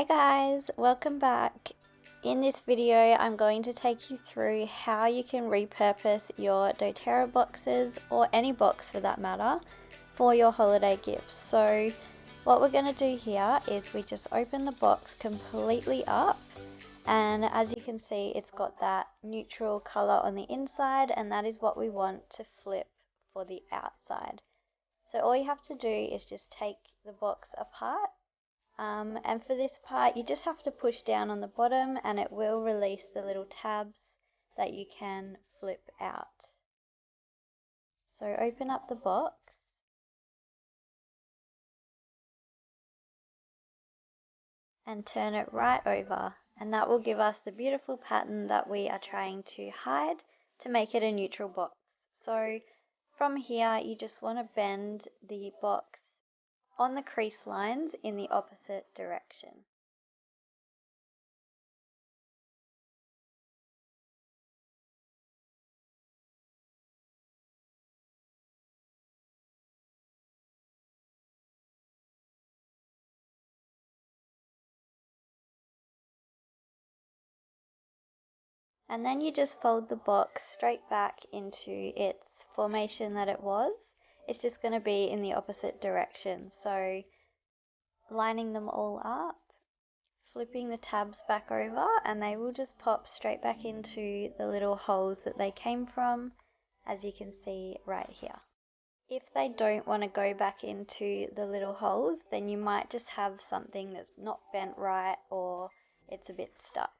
Hey guys, welcome back. In this video I'm going to take you through how you can repurpose your doTERRA boxes, or any box for that matter, for your holiday gifts. So what we're going to do here is we just open the box completely up, and as you can see it's got that neutral color on the inside, and that is what we want to flip for the outside. So all you have to do is just take the box apart. And for this part you just have to push down on the bottom and it will release the little tabs that you can flip out. So open up the box and turn it right over, and that will give us the beautiful pattern that we are trying to hide to make it a neutral box. So from here you just want to bend the box on the crease lines in the opposite direction. And then you just fold the box straight back into its formation that it was. It's just going to be in the opposite direction. So lining them all up, flipping the tabs back over, and they will just pop straight back into the little holes that they came from, as you can see right here. If they don't want to go back into the little holes, then you might just have something that's not bent right, or it's a bit stuck.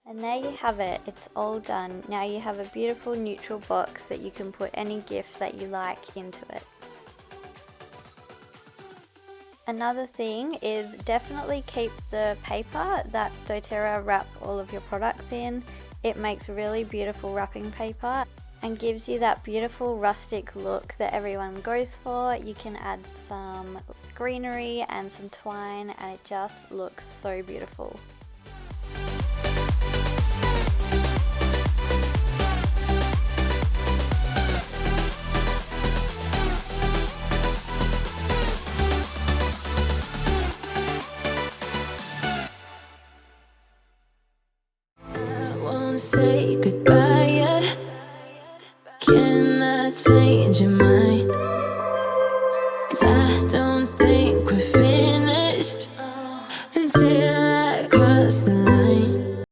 And there you have it, it's all done. Now you have a beautiful neutral box that you can put any gift that you like into it. Another thing is definitely keep the paper that doTERRA wrap all of your products in. It makes really beautiful wrapping paper and gives you that beautiful rustic look that everyone goes for. You can add some greenery and some twine and it just looks so beautiful. Say goodbye yet. Can I change your mind? 'Cause I don't think we're finished until